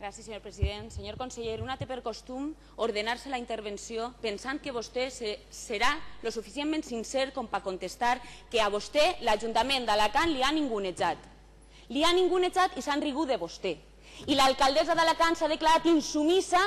Gràcies, senyor president. Senyor conseller, una té per costum ordenar-se la intervenció pensant que vostè serà lo suficientment sincer com per contestar que a vostè l'Ajuntament d'Alacant li ha ningunejat. Li ha ningunejat i s'han rigut de vostè. I l'alcaldessa d'Alacant s'ha declarat insumissa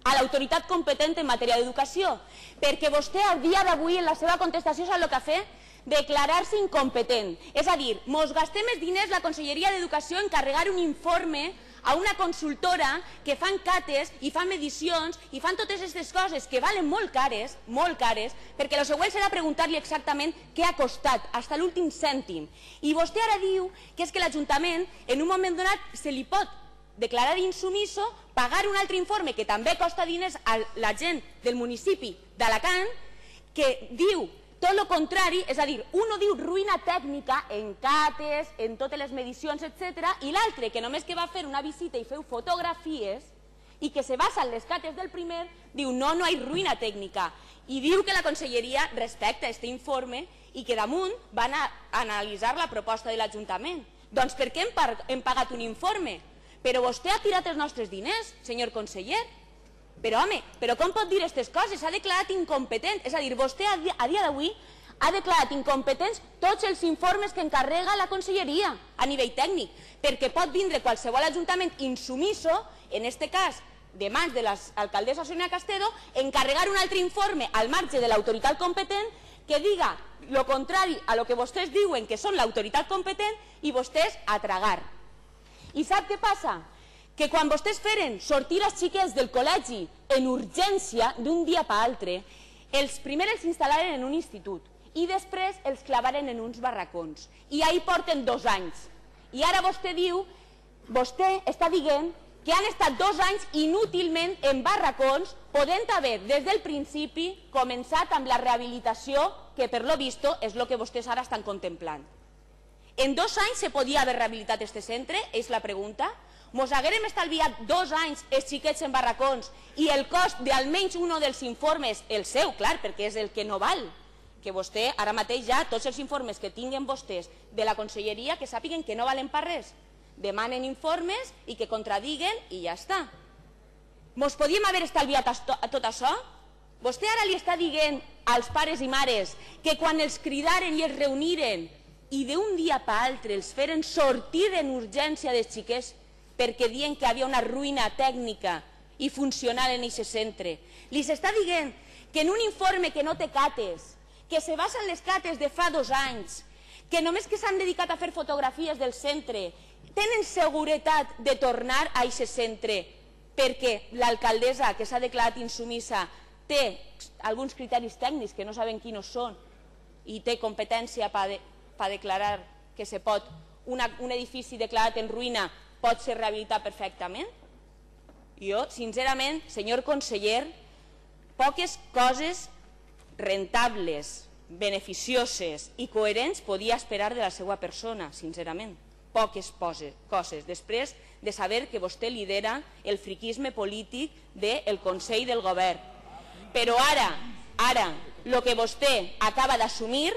a l'autoritat competent en matèria d'educació, perquè vostè a dia d'avui en la seva contestació sap el que ha fet? Declarar-se incompetent. És a dir, mos gastem els diners la Conselleria d'Educació en carregar un informe a una consultora que fan cates i fan medicions i fan totes aquestes coses que valen molt cares, perquè el següent serà preguntar-li exactament què ha costat, fins a l'últim cèntim. I vostè ara diu que és que l'Ajuntament en un moment donat se li pot declarar insumiso, pagar un altre informe que també costa diners a la gent del municipi d'Alacant, que diu tot el contrari, és a dir, un diu ruïna tècnica en cates, en totes les medicions, etc. I l'altre, que només que va fer una visita i feu fotografies i que se basa en les cates del primer, diu no hi ha ruïna tècnica. I diu que la Conselleria respecta aquest informe i que damunt van a analitzar la proposta de l'Ajuntament. Doncs per què hem pagat un informe? Però vostè ha tirat els nostres diners, senyor conseller. Però home, com pot dir aquestes coses? S'ha declarat incompetent. És a dir, vostè a dia d'avui ha declarat incompetents tots els informes que encarrega la Conselleria a nivell tècnic, perquè pot vindre qualsevol ajuntament insumiso, en aquest cas de mans de l'alcaldessa Sonia Castedo, encarregar un altre informe al marge de l'autoritat competent que diga el contrari a lo que vostès diuen que són l'autoritat competent i vostès a tragar. I sap què passa? Que quan vostès feren sortir els xiquets del col·legi en urgència d'un dia per altre, els primers els instal·laren en un institut i després els clavaren en uns barracons. I ahí porten 2 anys. I ara vostè diu, vostè està dient que han estat 2 anys inútilment en barracons, podent haver des del principi començat amb la rehabilitació, que per lo visto és el que vostès ara estan contemplant. En 2 anys se podia haver rehabilitat aquest centre? És la pregunta. Mos haguérem estalviat 2 anys els xiquets en barracons i el cost d'almenys un dels informes, el seu, clar, perquè és el que no val, que vostè ara mateix ja tots els informes que tinguen vostès de la Conselleria que sàpiguen que no valen per res, demanen informes i que contradiguen i ja està. Mos podíem haver estalviat tot això? Vostè ara li està dient als pares i mares que quan els cridaren i els reuniren i d'un dia per altre els feren sortir en urgència dels xiquets perquè diuen que hi havia una ruïna tècnica i funcional en aquest centre. Li s'està dient que en un informe que no té cates, que se basa en les cates de fa 2 anys, que només que s'han dedicat a fer fotografies del centre, tenen seguretat de tornar a aquest centre perquè l'alcaldessa, que s'ha declarat insumissa, té alguns criteris tècnics que no sabem quins són i té competència per declarar que un edifici declarat en ruïna pot ser rehabilitat perfectament? Jo, sincerament, senyor conseller, poques coses rentables, beneficioses i coherents podia esperar de la seva persona, sincerament. Poques coses, després de saber que vostè lidera el friquisme polític del Consell del Govern. Però ara, el que vostè acaba d'assumir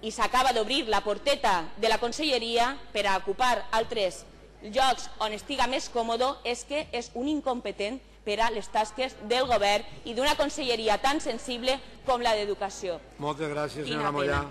i s'acaba d'obrir la porteta de la Conselleria per a ocupar altres llocs on estiga més còmode és que és un incompetent per a les tasques del govern i d'una conselleria tan sensible com la d'Educació. Moltes gràcies, senyora Mollà.